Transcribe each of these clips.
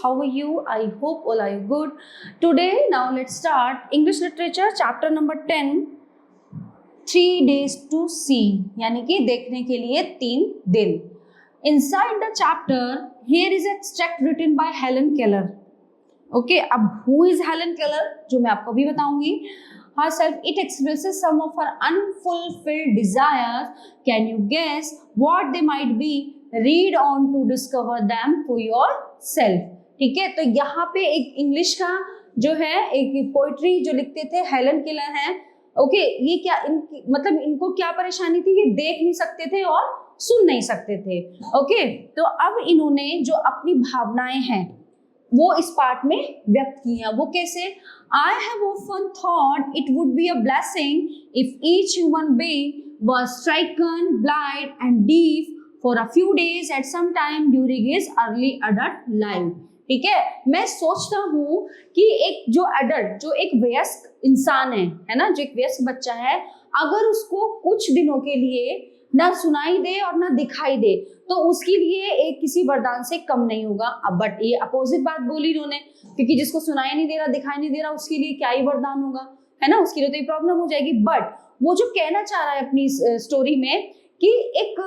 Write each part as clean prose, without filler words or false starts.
how are you? I hope all are good. Today, now let's start English Literature chapter number 10, 3 days to see, यानी कि देखने के लिए 3 दिन. Inside the chapter, here is extract written by Helen Keller. Okay, अब who is Helen Keller? जो मैं आपको भी बताऊंगी. Herself, it expresses some of her unfulfilled desires. Can you guess what they might be? Read on to discover them for yourself. ठीक है, तो यहाँ पे एक इंग्लिश का जो है एक पोइट्री जो लिखते थे हेलन केलर हैं. ओके, ये क्या मतलब इनको क्या परेशानी थी? ये देख नहीं सकते थे और सुन नहीं सकते थे. ओके, तो अब इन्होंने जो अपनी भावनाएं हैं वो इस पार्ट में व्यक्त की हैं. वो कैसे? I have often thought it would be a blessing if each human being was stricken blind and deaf for a few days at some time during his early adult life. ठीक है, मैं सोचता हूँ कि एक जो अडल्ट, जो एक वयस्क इंसान है ना, जो एक वयस्क बच्चा है, अगर उसको कुछ दिनों के लिए ना सुनाई दे और ना दिखाई दे तो उसके लिए एक किसी वरदान से कम नहीं होगा. अब बट ये अपोजिट बात बोली इन्होंने, क्योंकि जिसको सुनाई नहीं दे रहा, दिखाई नहीं दे रहा, उसके लिए क्या ही वरदान होगा, है ना, उसके लिए तो ये प्रॉब्लम हो जाएगी. बट वो जो कहना चाह रहा है अपनी स्टोरी में कि एक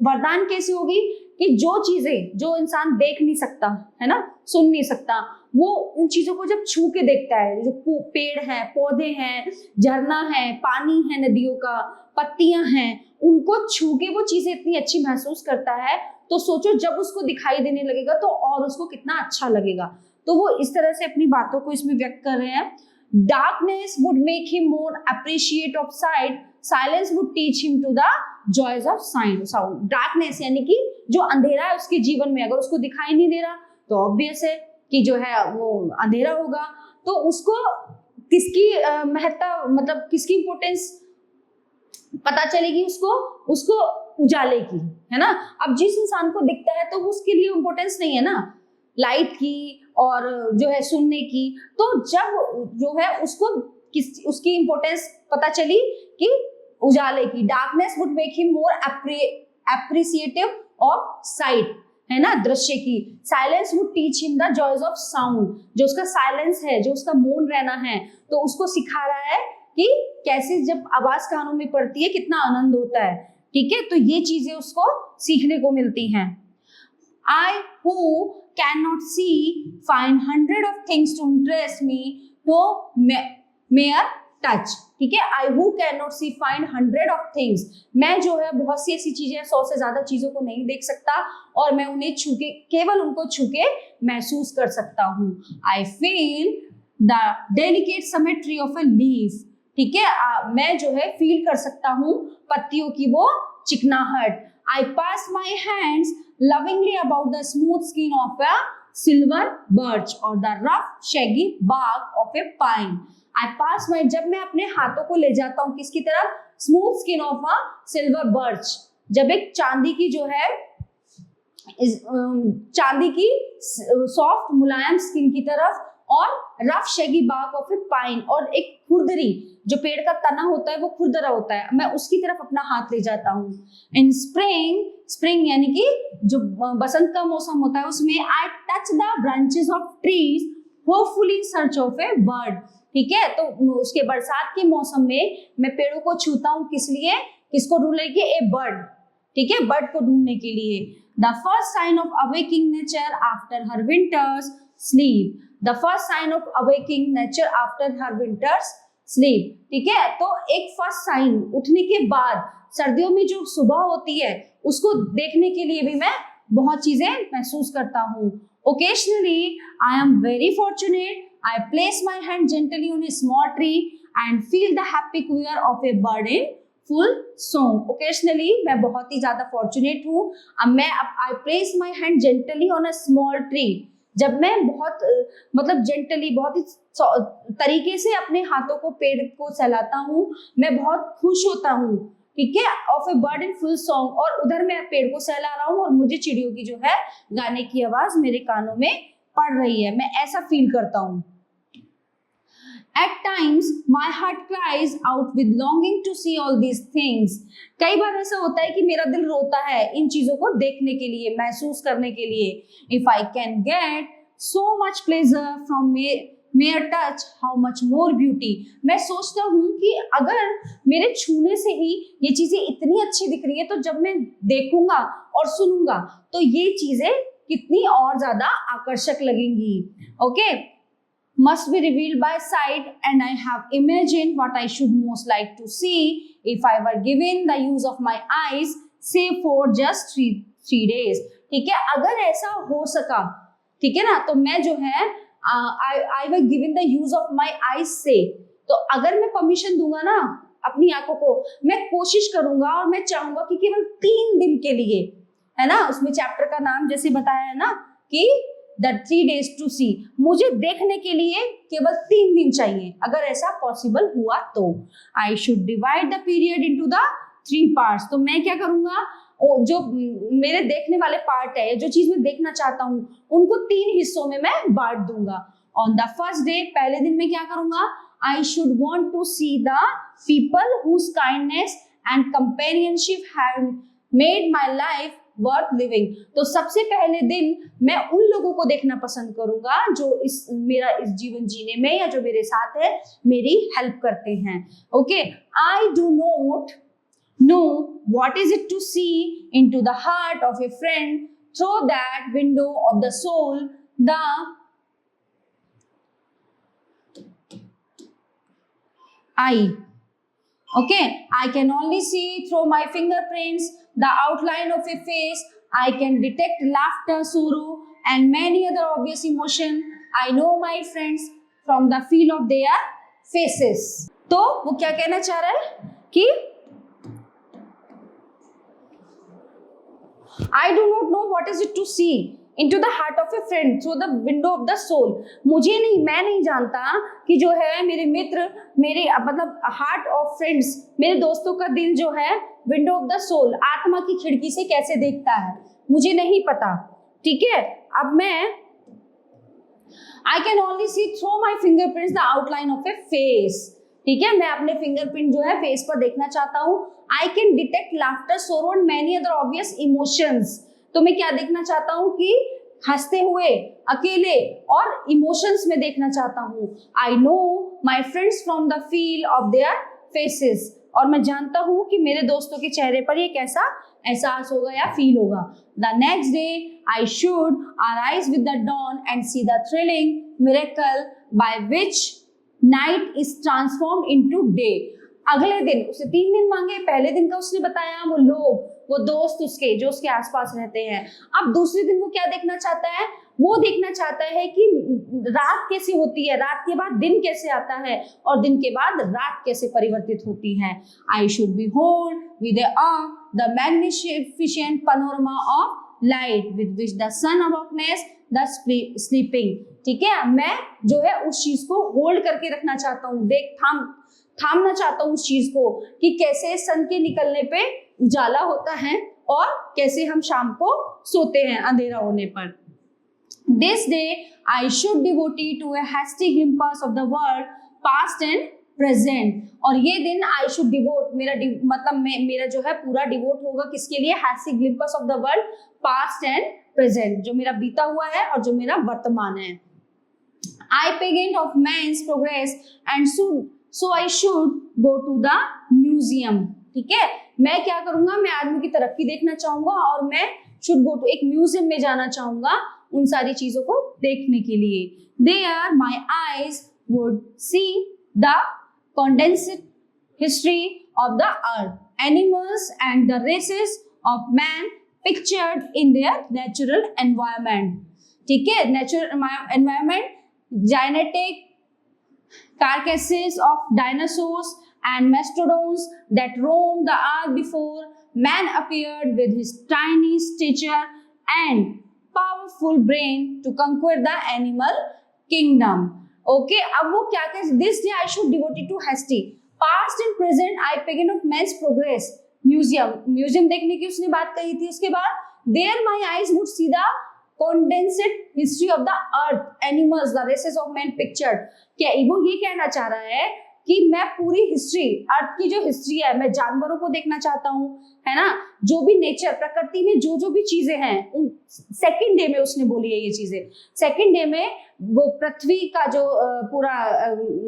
वरदान कैसी होगी कि जो चीजें जो इंसान देख नहीं सकता, है ना, सुन नहीं सकता, वो उन चीजों को जब छू के देखता है, जो पेड़ हैं, पौधे हैं, झरना है, पानी है, नदियों का, पत्तियां हैं, उनको छू के वो चीजें इतनी अच्छी महसूस करता है, तो सोचो जब उसको दिखाई देने लगेगा तो और उसको कितना अच्छा लगेगा. तो वो इस तरह से अपनी बातों को इसमें व्यक्त कर रहे हैं. Darkness would make him more appreciate of sight. Silence would teach him to the joys of sound. Darkness यानी कि जो अंधेरा है उसके जीवन में, अगर उसको दिखाई नहीं दे रहा तो ऑब्वियस है कि जो है वो अंधेरा होगा. तो उसको किसकी महत्ता, मतलब किसकी इंपोर्टेंस पता चलेगी उसको उजाले की, है ना. अब जिस इंसान को दिखता है तो उसके लिए इंपोर्टेंस नहीं है ना लाइट की और जो है सुनने की. तो जब जो है उसको उसकी इंपोर्टेंस पता चली कि उजाले की. Darkness would make him more appreciative of sight, है ना, दृश्य की. Silence would teach him the joys of sound. जो उसका साइलेंस है, जो उसका मौन रहना है, तो उसको सिखा रहा है कि कैसे जब आवाज कानों में पड़ती है कितना आनंद होता है. ठीक है, तो ये चीजें उसको सीखने को मिलती हैं. I who cannot see find hundred of things to interest me to mere touch. ठीक है, I who cannot see find hundred of things. मैं जो है बहुत सी ऐसी चीजें, 100 से ज्यादा चीजों को नहीं देख सकता और मैं उन्हें छू के, केवल उनको छू के महसूस कर सकता हूँ. I feel the delicate symmetry of a leaf. ठीक है, मैं जो है फील कर सकता हूँ पत्तियों की वो चिकनाहट. I pass my hands lovingly about the smooth skin of a silver birch or the rough shaggy bark of a pine. I pass my, जब मैं अपने हाथों को ले जाता हूँ किसकी तरफ? Smooth skin of a silver birch. जब एक चांदी की जो है चांदी की सॉफ्ट मुलायम स्किन की तरफ, और rough shaggy bark of a pine, और एक खुरदरी, जो पेड़ का तना होता है वो खुरदरा होता है, मैं उसकी तरफ अपना हाथ ले जाता हूँ. इन स्प्रिंग यानी कि जो बसंत का मौसम होता है उसमें I touch the branches of trees hopefully in search of a bird. ठीक है, तो उसके बरसात के मौसम में मैं पेड़ों को छूता हूँ, किस लिए? किसको ढूंढने के? A bird. ठीक है, बर्ड को ढूंढने के लिए. The first sign of awaking nature after her winter's sleep. The first sign of awaking nature after her winter's sleep. ठीक है, तो एक फर्स्ट साइन उठने के बाद सर्दियों में जो सुबह होती है उसको देखने के लिए भी मैं बहुत चीजें महसूस करता हूँ. Occasionally I am very fortunate. I place my hand gently on a small tree and feel the happy quiver of a bird in full song. Occasionally मैं बहुत ही ज्यादा fortunate हूँ. अब I place my hand gently on a small tree. जब मैं बहुत मतलब gently, बहुत ही तरीके से अपने हाथों को पेड़ को सहलाता हूँ, मैं बहुत खुश होता हूँ. ठीक है, of a bird in full song, और उधर मैं पेड़ को सहला रहा हूँ और मुझे चिड़ियों की जो है गाने की आवाज मेरे कानों में पड़ रही है, मैं ऐसा फील करता हूँ. At times, my heart cries out with longing to see all these things. कई बार ऐसा होता है कि मेरा दिल रोता है इन चीजों को देखने के लिए, महसूस करने के लिए. If I can get so much pleasure from mere touch, how much more beauty. मैं सोचता हूँ कि अगर मेरे छूने से ही ये चीजें इतनी अच्छी दिख रही है, तो जब मैं देखूंगा और सुनूंगा तो ये चीजें कितनी और ज्यादा आकर्षक लगेंगी. Okay, must be revealed by sight, and I have imagined what I should most like to see if I were given the use of my eyes, say for just three days. ठीक है, अगर ऐसा हो सका, ठीक है ना, तो मैं जो है I were given the use of my eyes से, तो अगर मैं परमिशन दूंगा ना अपनी आंखों को, मैं कोशिश करूंगा और मैं चाहूंगा कि केवल 3 दिन के लिए, है ना, उसमें चैप्टर का नाम जैसे बताया है ना कि The 3 days to see, मुझे देखने के लिए केवल 3 दिन चाहिए. अगर ऐसा पॉसिबल हुआ तो I should divide the period into the 3 parts. तो मैं क्या करूंगा, जो मेरे देखने वाले पार्ट है, जो चीज मैं देखना चाहता हूँ, उनको 3 हिस्सों में मैं बांट दूंगा. On the first day, पहले दिन में क्या करूंगा, I should want to see the people whose kindness and companionship have made my life worth living. तो सबसे पहले दिन मैं उन लोगों को देखना पसंद करूंगा जो मेरा इस जीवन जीने में, या जो मेरे साथ है, मेरी हेल्प करते हैं. Okay, I do not know what is it to see into the heart of a friend through that window of the soul. The eye, okay, I can only see through my fingerprints the outline of a face. I can detect laughter, sorrow and many other obvious emotion. I know my friends from the feel of their faces. तो वो क्या कहना चाह रहा है कि I do not know what is it to see into the heart of a friend through the window of the soul. मैं नहीं जानता कि जो है मेरे मित्र, मेरे मतलब हार्ट ऑफ फ्रेंड्स, मेरे दोस्तों का दिल जो है विंडो ऑफ द सोल, आत्मा की खिड़की से कैसे देखता है, मुझे नहीं पता. ठीक है, अब मैं I can only see through my fingerprints the outline of a face. ठीक है, मैं अपने फिंगरप्रिंट जो है फेस पर देखना चाहता हूँ. I can detect laughter, sorrow and many other obvious emotions. तो मैं क्या देखना चाहता हूँ कि हंसते हुए, अकेले और इमोशंस में देखना चाहता हूँ. I know my friends from the feel of their faces, और मैं जानता हूँ कि मेरे दोस्तों के चेहरे पर ये कैसा एहसास होगा या फील होगा. The next day I should arise with the dawn and see the thrilling miracle by which night is transform into day. अगले दिन, उसने 3 दिन मांगे, पहले दिन का उसने बताया वो लोग, वो दोस्त उसके जो उसके आसपास रहते हैं. अब दूसरे दिन वो क्या देखना चाहता है, वो देखना चाहता है कि रात कैसी होती है, रात के बाद दिन कैसे आता है, और दिन के बाद रात कैसे परिवर्तित होती है. I should behold with the magnificent panorama of light with which the sun awakens the sleeping. ठीक है, मैं जो है उस चीज को होल्ड करके रखना चाहता हूँ, थामना चाहता हूँ उस चीज को कि कैसे सन के निकलने पे उजाला होता है और कैसे हम शाम को सोते हैं अंधेरा होने पर. This day I should devote to a hasty glimpse of the world past and present. और ये दिन I should devote, मेरा जो है पूरा डिवोट होगा किसके लिए, hasty glimpse of the world past and present, जो मेरा बीता हुआ है और जो मेरा वर्तमान है. I pageant of man's progress and so I should go to the museum. ठीक है, मैं क्या करूंगा, मैं आदमी की तरक्की देखना चाहूंगा और मैं should go to एक म्यूजियम में जाना चाहूंगा उन सारी चीजों को देखने के लिए. There my eyes would see the condensed history of the earth, animals and the races of man pictured in their natural environment. ठीक है, natural environment, genetic carcasses of dinosaurs and mastodons that roamed the earth before man appeared with his tiny stature and powerful brain to conquer the animal kingdom. Okay, अब वो क्या कहते हैं, this day I should devote it to hasty past and present I begin of man's progress. Museum देखने की उसने बात कही थी. उसके बाद there my eyes would see the condensed history of the earth, animals, the races of man pictured. क्या वो ये कहना चाह रहा है कि मैं पूरी हिस्ट्री, अर्थ की जो हिस्ट्री है, मैं जानवरों को देखना चाहता हूँ, है ना, जो भी नेचर, प्रकृति में जो जो भी चीजें हैं, सेकंड डे में उसने बोली है ये चीजें। सेकंड डे में वो पृथ्वी का जो पूरा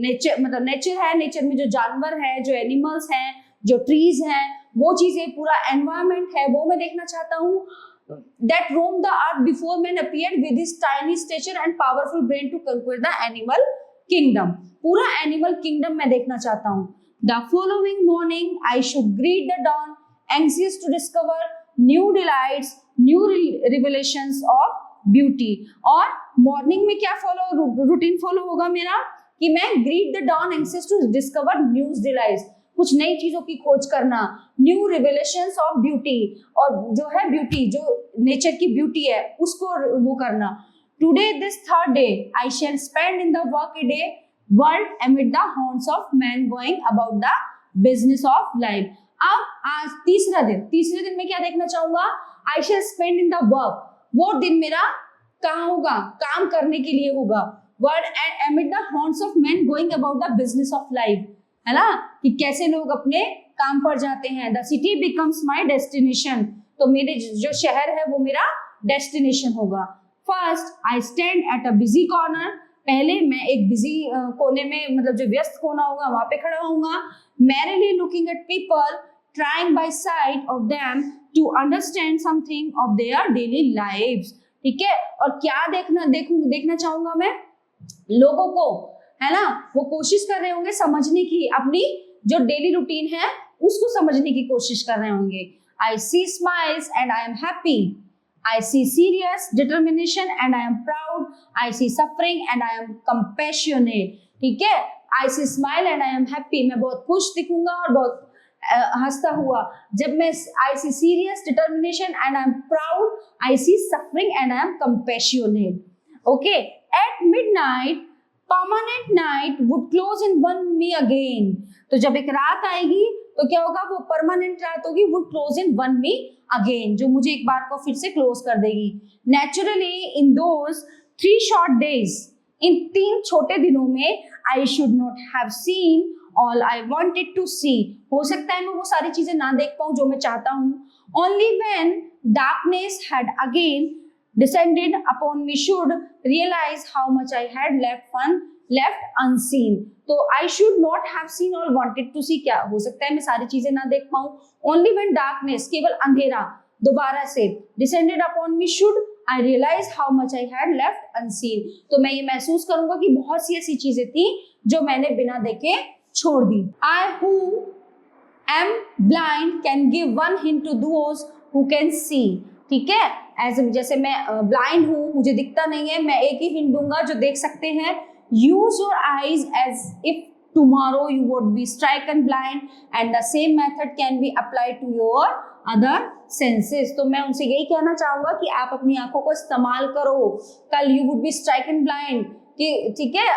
नेचर, मतलब नेचर है, नेचर में जो जानवर है, जो एनिमल्स हैं, जो ट्रीज हैं, वो चीजें, पूरा एनवायरमेंट है, वो मैं देखना चाहता हूँ। That roamed the earth before man appeared with his tiny stature and powerful brain to conquer the animal kingdom. पूरा एनिमल किंगडम मैं देखना चाहता हूँ। The following morning I should greet the dawn, anxious to discover new delights, new revelations of beauty. और morning में क्या routine follow होगा मेरा, कि मैं greet the dawn, anxious to discover new delights, कुछ नई चीजों की खोज करना, न्यू रिवेलेशंस ऑफ ब्यूटी, और जो है ब्यूटी, जो नेचर की ब्यूटी है, उसको वो करना। Today this third day I shall spend in the work day world amid the horns of man going about the business of life. अब आज तीसरे दिन में क्या देखना चाहूंगा, I shall spend in the work, वो दिन मेरा कहाँ होगा, काम करने के लिए होगा, world amid the horns of man going about the business of life, है ना, कि कैसे लोग अपने काम पर जाते हैं। The city becomes my destination, तो मेरे जो शहर है वो मेरा डेस्टिनेशन होगा। First I stand at a busy corner, पहले मैं एक बिजी कोने में, मतलब जो व्यस्त कोना होगा वहां पे खड़ा होऊंगा। Merrily looking at people, trying by sight of them to understand something of their daily lives, ठीक है। और क्या देखना चाहूंगा मैं, लोगों को, है ना, वो कोशिश कर रहे होंगे समझने की, अपनी जो डेली रूटीन है उसको समझने की कोशिश कर रहे होंगे। I see smiles and I am happy, I see serious determination and I am proud, I see suffering and I am compassionate, ठीक है। I see smile and I am happy, मैं बहुत खुश दिखूंगा और बहुत हंसता हुआ। जब मैं I see serious determination and I am proud, I see suffering and I am compassionate, okay. At midnight permanent night would close in on me again, तो जब एक रात आएगी तो क्या होगा, वो परमानेंट रात होगी, would close in on me again, जो मुझे एक बार को फिर से क्लोज कर देगी। Naturally in those 3 short days, इन 3 छोटे दिनों में, I should not have seen all I wanted to see, हो सकता है मैं वो सारी चीजें ना देख पाऊं जो मैं चाहता हूं। Only when darkness had again descended upon me should realize how much I had left unseen, तो I should not have seen or wanted to see, क्या हो सकता है मैं सारी चीजें ना देख पाऊं। Only when darkness, केवल अंधेरा दोबारा से, descended upon me should I realize how much I had left unseen, तो मैं ये महसूस करूंगा कि बहुत सी ऐसी चीजें थी जो मैंने बिना देखे छोड़ दी। I who am blind can give one hint to those who can see, ठीक है। जैसे मैं ब्लाइंड हूँ, मुझे दिखता नहीं है, मैं एक ही हिंट दूंगा जो देख सकते हैं। Use your eyes as if tomorrow you would be stricken blind and the same method can be applied to your other senses, तो मैं उनसे यही कहना चाहूंगा कि आप अपनी आंखों को इस्तेमाल करो, कल you would be stricken blind, कि ठीक है,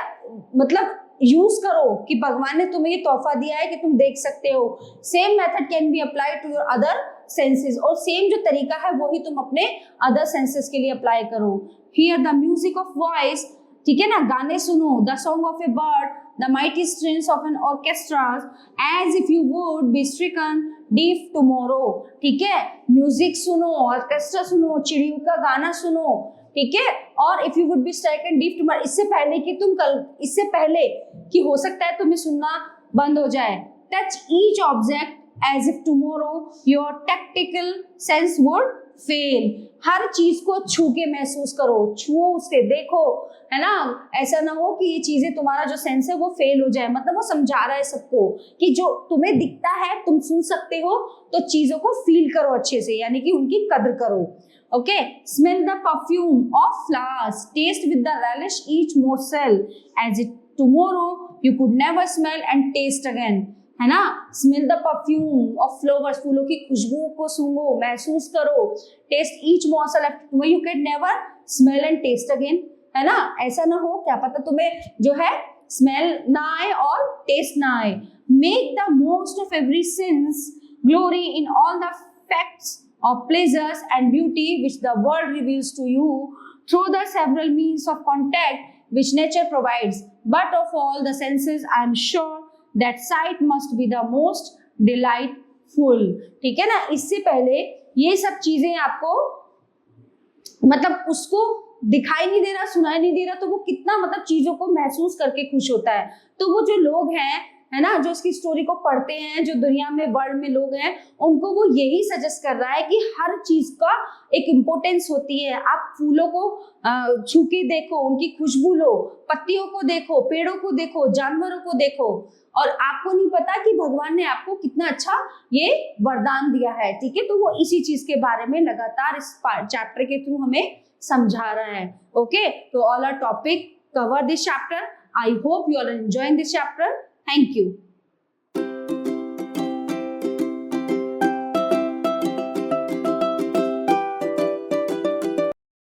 मतलब यूज करो कि भगवान ने तुम्हें ये तोहफा दिया है कि तुम देख सकते हो। Same method can be applied to your other senses, और सेम जो तरीका है वही तुम अपने अदर सेंसेस के लिए अप्लाई करो। Hear the music of voice, ठीक है ना, गाने सुनो, the song of a bird, the mighty strains of an orchestra, as if you would be stricken deep tomorrow, ठीक है। म्यूजिक सुनो, ऑर्केस्ट्रा सुनो, चिड़ियों का गाना सुनो, ठीक है। और if you would be stricken deep tomorrow, इससे पहले कि हो सकता है तुम्हें सुनना बंद हो जाए। Touch each object as if tomorrow your tactical sense would fail, हर चीज को छू के महसूस करो, छुओ उसे, देखो, है ना। ऐसा ना हो कि ये चीजें, तुम्हारा जो सेंस है वो फेल हो जाए, मतलब वो समझा रहा है सबको कि जो तुम्हें दिखता है तुम सुन सकते हो, तो चीजों को फील करो अच्छे से, यानी कि उनकी कदर करो। Okay, smell the perfume of flowers, taste with the relish each morsel as it tomorrow you could never smell and taste again, है ना। Smell the perfume of flowers, फूलों की खुशबू को सूंघो, महसूस करो। Taste each morsel after you can never smell and taste again, है ना। ऐसा ना हो, क्या पता तुम्हें जो है स्मेल ना आए और टेस्ट ना आए। Make the most of every sense, glory in all the facts of pleasures and beauty which the world reveals to you through the several means of contact which nature provides. But of all the senses, I am sure that site must be the most delightful. ठीक है ना, इससे पहले ये सब चीजें आपको मतलब उसको दिखाई नहीं दे रहा, सुनाई नहीं दे रहा, तो वो कितना मतलब चीजों को महसूस करके खुश होता है। तो वो जो लोग हैं, है ना, जो उसकी स्टोरी को पढ़ते हैं, जो दुनिया में वर्ल्ड में लोग हैं, उनको वो यही सजेस्ट कर रहा है कि हर चीज का एक इम्पोर्टेंस होती है। आप फूलों को छू के देखो, उनकी खुशबू लो, पत्तियों को देखो, पेड़ों को देखो, जानवरों को देखो, और आपको नहीं पता कि भगवान ने आपको कितना अच्छा ये वरदान दिया है। ठीक है, तो वो इसी चीज के बारे में लगातार इस चैप्टर के थ्रू हमें समझा रहा है। ओके, तो all are topic cover this chapter. I hope you are enjoying this chapter. Thank you.